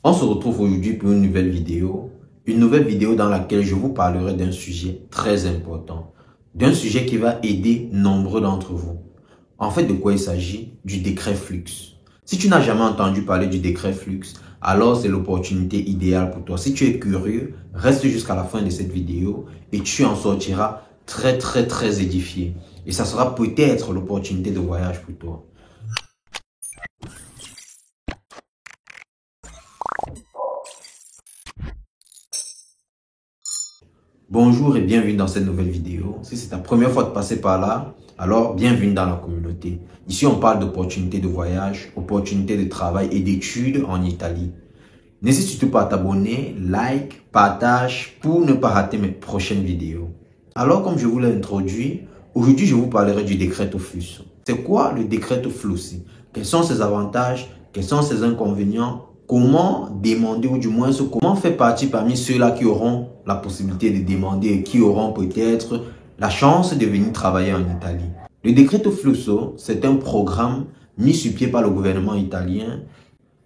On se retrouve aujourd'hui pour une nouvelle vidéo dans laquelle je vous parlerai d'un sujet très important, d'un sujet qui va aider nombreux d'entre vous. En fait, de quoi il s'agit? Du décret Flux. Si tu n'as jamais entendu parler du décret Flux, alors c'est l'opportunité idéale pour toi. Si tu es curieux, reste jusqu'à la fin de cette vidéo et tu en sortiras très édifié. Et ça sera peut-être l'opportunité de voyage pour toi. Bonjour et bienvenue dans cette nouvelle vidéo. Si c'est ta première fois de passer par là, alors bienvenue dans la communauté. Ici, on parle d'opportunités de voyage, opportunités de travail et d'études en Italie. N'hésite surtout pas à t'abonner, like, partage pour ne pas rater mes prochaines vidéos. Alors, comme je vous l'ai introduit, aujourd'hui, je vous parlerai du Decreto Flux. C'est quoi le Decreto Flux? Quels sont ses avantages? Quels sont ses inconvénients? Comment demander, ou du moins comment faire partie parmi ceux-là qui auront la possibilité de demander et qui auront peut-être la chance de venir travailler en Italie. Le Decreto Flusso, c'est un programme mis sur pied par le gouvernement italien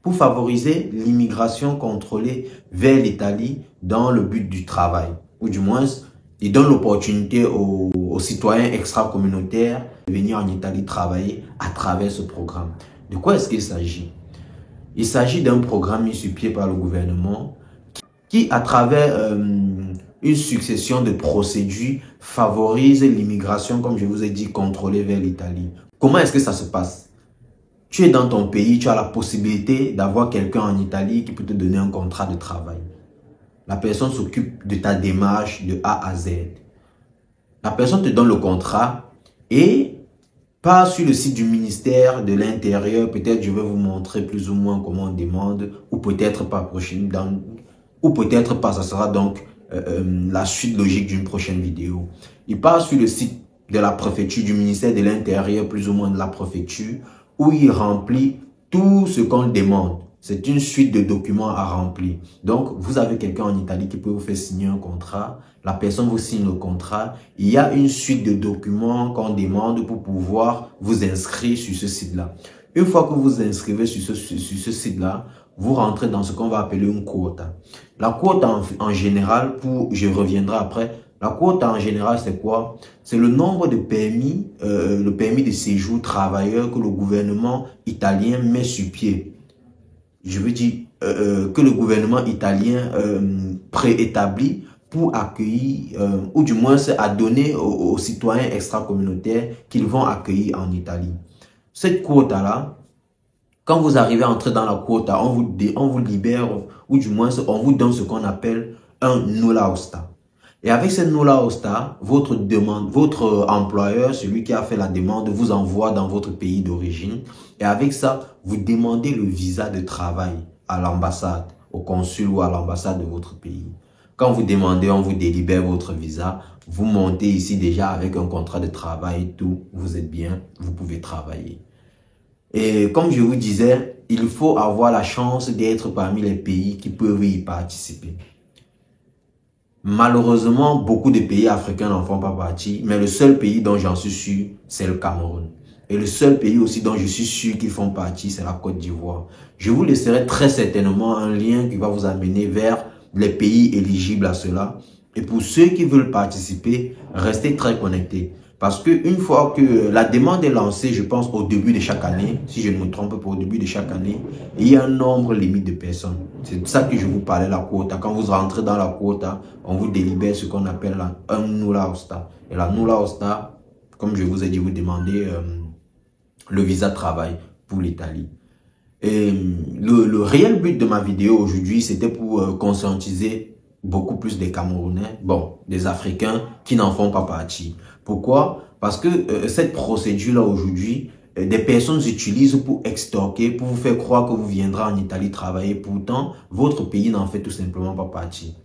pour favoriser l'immigration contrôlée vers l'Italie dans le but du travail. Ou du moins, il donne l'opportunité aux citoyens extra-communautaires de venir en Italie travailler à travers ce programme. De quoi est-ce qu'il s'agit? Il s'agit d'un programme mis sur pied par le gouvernement qui, à travers une succession de procédures, favorise l'immigration, comme je vous ai dit, contrôlée vers l'Italie. Comment est-ce que ça se passe? Tu es dans ton pays, tu as la possibilité d'avoir quelqu'un en Italie qui peut te donner un contrat de travail. La personne s'occupe de ta démarche de A à Z. La personne te donne le contrat et part sur le site du ministère de l'Intérieur. Peut-être je vais vous montrer plus ou moins comment on demande, ou peut-être pas prochaine, ou peut-être pas, ça sera donc la suite logique d'une prochaine vidéo. Il part sur le site de la préfecture, du ministère de l'Intérieur, plus ou moins de la préfecture, où il remplit tout ce qu'on demande. C'est une suite de documents à remplir. Donc, vous avez quelqu'un en Italie qui peut vous faire signer un contrat. La personne vous signe le contrat. Il y a une suite de documents qu'on demande pour pouvoir vous inscrire sur ce site-là. Une fois que vous vous inscrivez sur ce site-là, vous rentrez dans ce qu'on va appeler une quota. La quota en général, je reviendrai après, la quota en général c'est quoi? C'est le nombre de permis, le permis de séjour travailleur que le gouvernement italien met sur pied. Je veux dire que le gouvernement italien préétablit pour accueillir, ou du moins c'est à donner aux citoyens extra-communautaires qu'ils vont accueillir en Italie. Cette quota-là, quand vous arrivez à entrer dans la quota, on vous libère, ou du moins on vous donne ce qu'on appelle un nulla osta. Et avec ce nulla osta, votre employeur, celui qui a fait la demande, vous envoie dans votre pays d'origine. Et avec ça, vous demandez le visa de travail à l'ambassade, au consul ou à l'ambassade de votre pays. Quand vous demandez, on vous délibère votre visa. Vous montez ici déjà avec un contrat de travail, tout, vous êtes bien, vous pouvez travailler. Et comme je vous disais, il faut avoir la chance d'être parmi les pays qui peuvent y participer. Malheureusement, beaucoup de pays africains n'en font pas partie, mais le seul pays dont j'en suis sûr, c'est le Cameroun. Et le seul pays aussi dont je suis sûr qu'ils font partie, c'est la Côte d'Ivoire. Je vous laisserai très certainement un lien qui va vous amener vers les pays éligibles à cela. Et pour ceux qui veulent participer, restez très connectés. Parce qu'une fois que la demande est lancée, je pense au début de chaque année, si je ne me trompe pas, au début de chaque année, il y a un nombre limite de personnes. C'est de ça que je vous parlais, la quota. Quand vous rentrez dans la quota, on vous délibère ce qu'on appelle un nulla osta. Et la nulla osta, comme je vous ai dit, vous demandez le visa de travail pour l'Italie. Et le réel but de ma vidéo aujourd'hui, c'était pour conscientiser beaucoup plus des Camerounais, bon, des Africains qui n'en font pas partie. Pourquoi? Parce que cette procédure-là aujourd'hui, des personnes utilisent pour extorquer, pour vous faire croire que vous viendrez en Italie travailler. Pourtant, votre pays n'en fait tout simplement pas partie.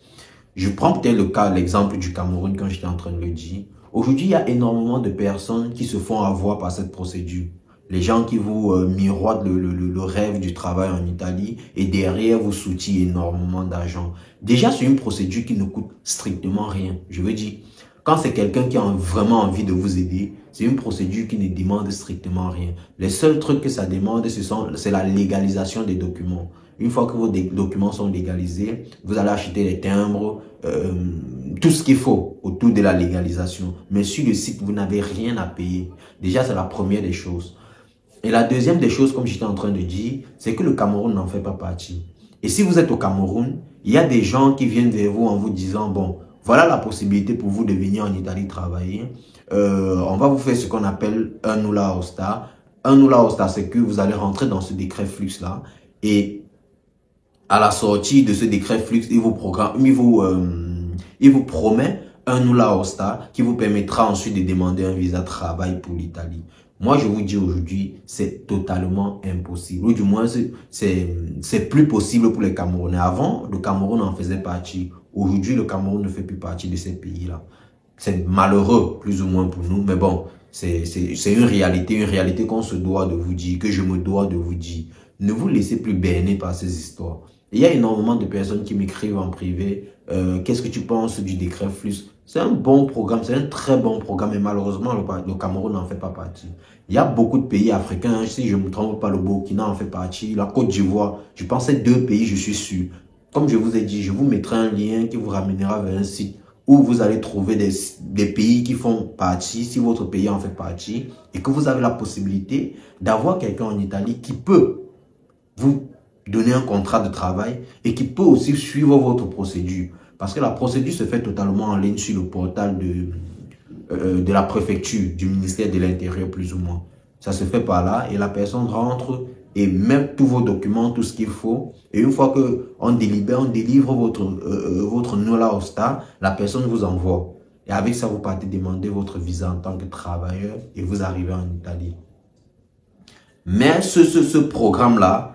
Je prends peut-être l'exemple du Cameroun quand j'étais en train de le dire. Aujourd'hui, il y a énormément de personnes qui se font avoir par cette procédure. Les gens qui vous miroitent le rêve du travail en Italie et derrière vous soutient énormément d'argent. Déjà, c'est une procédure qui ne coûte strictement rien. Je veux dire, quand c'est quelqu'un qui a vraiment envie de vous aider, c'est une procédure qui ne demande strictement rien. Les seuls trucs que ça demande, c'est la légalisation des documents. Une fois que vos documents sont légalisés, vous allez acheter les timbres, tout ce qu'il faut autour de la légalisation. Mais sur le site, vous n'avez rien à payer. Déjà, c'est la première des choses. Et la deuxième des choses, comme j'étais en train de dire, c'est que le Cameroun n'en fait pas partie. Et si vous êtes au Cameroun, il y a des gens qui viennent vers vous en vous disant, bon, voilà la possibilité pour vous de venir en Italie travailler. On va vous faire ce qu'on appelle un nulla osta. Un nulla osta, c'est que vous allez rentrer dans ce décret flux-là. Et à la sortie de ce décret flux, il vous promet un nulla osta qui vous permettra ensuite de demander un visa de travail pour l'Italie. Moi, je vous dis aujourd'hui, c'est totalement impossible. Ou du moins, c'est plus possible pour les Camerounais. Avant, le Cameroun en faisait partie. Aujourd'hui, le Cameroun ne fait plus partie de ces pays-là. C'est malheureux, plus ou moins pour nous. Mais bon, c'est une réalité qu'on se doit de vous dire, que je me dois de vous dire. Ne vous laissez plus berner par ces histoires. Il y a énormément de personnes qui m'écrivent en privé. Qu'est-ce que tu penses du décret Flux? C'est un bon programme, c'est un très bon programme, mais malheureusement, le Cameroun n'en fait pas partie. Il y a beaucoup de pays africains, si je ne me trompe pas, le Burkina en fait partie, la Côte d'Ivoire. Je pense que ces deux pays, je suis sûr. Comme je vous ai dit, je vous mettrai un lien qui vous ramènera vers un site où vous allez trouver des pays qui font partie, si votre pays en fait partie, et que vous avez la possibilité d'avoir quelqu'un en Italie qui peut vous donner un contrat de travail et qui peut aussi suivre votre procédure. Parce que la procédure se fait totalement en ligne sur le portal de la préfecture, du ministère de l'Intérieur plus ou moins. Ça se fait par là et la personne rentre et met tous vos documents, tout ce qu'il faut. Et une fois qu'on délivre votre nulla osta, la personne vous envoie. Et avec ça, vous partez demander votre visa en tant que travailleur et vous arrivez en Italie. Mais ce programme-là,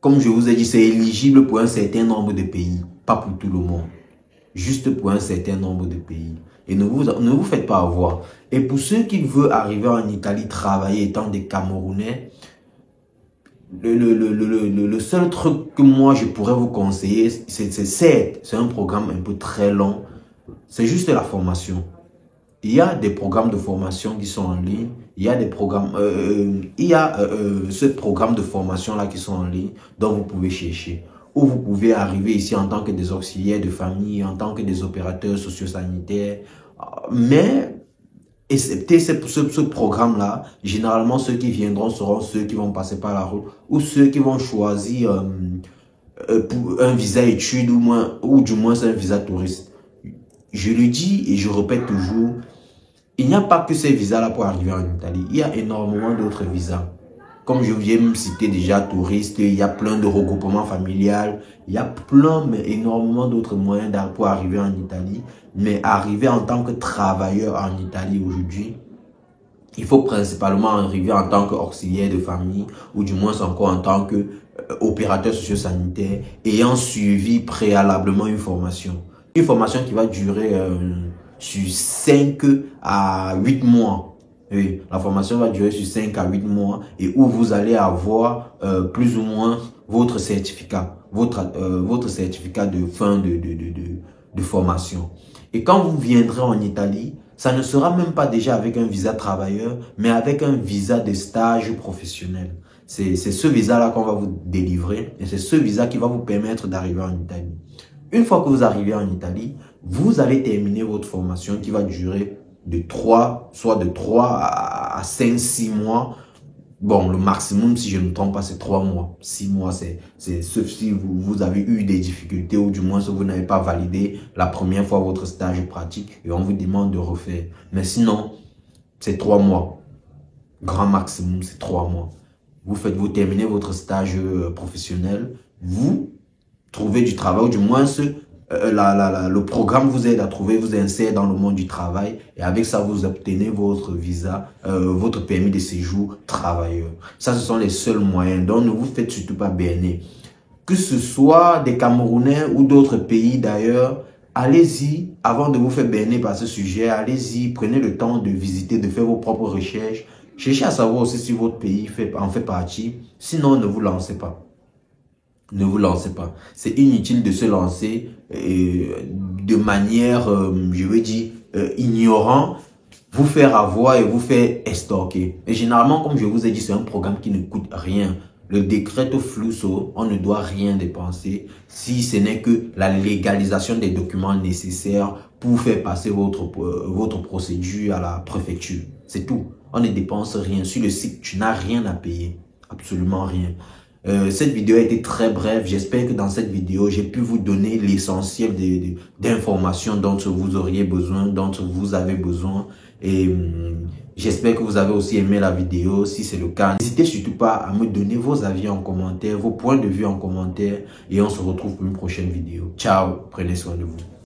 comme je vous ai dit, c'est éligible pour un certain nombre de pays, pas pour tout le monde. Juste pour un certain nombre de pays. Et ne vous faites pas avoir. Et pour ceux qui veulent arriver en Italie, travailler étant des Camerounais, le seul truc que moi je pourrais vous conseiller, c'est un programme un peu très long. C'est juste la formation. Il y a des programmes de formation qui sont en ligne. Il y a des programmes, ce programme de formation là qui sont en ligne dont vous pouvez chercher. Ou vous pouvez arriver ici en tant que des auxiliaires de famille, en tant que des opérateurs sociosanitaires. Mais, excepté ce programme-là, généralement ceux qui viendront seront ceux qui vont passer par la route ou ceux qui vont choisir pour un visa études ou du moins un visa touriste. Je le dis et je répète toujours, il n'y a pas que ces visas-là pour arriver en Italie. Il y a énormément d'autres visas. Comme je viens de citer déjà, touristes, il y a plein de regroupements familiales. Il y a mais énormément d'autres moyens pour arriver en Italie. Mais arriver en tant que travailleur en Italie aujourd'hui, il faut principalement arriver en tant qu'auxiliaire de famille ou du moins encore en tant qu'opérateur socio-sanitaire ayant suivi préalablement une formation. Une formation qui va durer sur 5 à 8 mois. Oui, la formation va durer sur 5 à 8 mois et où vous allez avoir plus ou moins votre certificat, votre certificat de fin de formation. Et quand vous viendrez en Italie, ça ne sera même pas déjà avec un visa travailleur, mais avec un visa de stage professionnel. C'est ce visa-là qu'on va vous délivrer et c'est ce visa qui va vous permettre d'arriver en Italie. Une fois que vous arrivez en Italie, vous allez terminer votre formation qui va durer soit de 3 à 5, 6 mois. Bon, le maximum, si je ne me trompe pas, c'est 3 mois. 6 mois, c'est sauf si vous avez eu des difficultés ou du moins si vous n'avez pas validé la première fois votre stage pratique et on vous demande de refaire. Mais sinon, c'est 3 mois. Grand maximum, c'est 3 mois. Vous terminez votre stage professionnel, vous trouvez du travail ou du moins le programme vous aide à trouver, vous insère dans le monde du travail et avec ça vous obtenez votre visa, votre permis de séjour travailleur. Ça ce sont les seuls moyens, donc ne vous faites surtout pas berner. Que ce soit des Camerounais ou d'autres pays d'ailleurs, allez-y avant de vous faire berner par ce sujet, allez-y, prenez le temps de visiter, de faire vos propres recherches, cherchez à savoir aussi si votre pays en fait partie, sinon ne vous lancez pas. Ne vous lancez pas. C'est inutile de se lancer de manière, je veux dire, ignorant, vous faire avoir et vous faire estorquer. Et généralement, comme je vous ai dit, c'est un programme qui ne coûte rien. le décret Flusso, on ne doit rien dépenser si ce n'est que la légalisation des documents nécessaires pour faire passer votre procédure à la préfecture. C'est tout. On ne dépense rien. Sur le site, tu n'as rien à payer. Absolument rien. Cette vidéo a été très brève. J'espère que dans cette vidéo, j'ai pu vous donner l'essentiel d'informations dont vous auriez besoin, dont vous avez besoin. Et j'espère que vous avez aussi aimé la vidéo. Si c'est le cas, n'hésitez surtout pas à me donner vos avis en commentaire, vos points de vue en commentaire. Et on se retrouve pour une prochaine vidéo. Ciao, prenez soin de vous.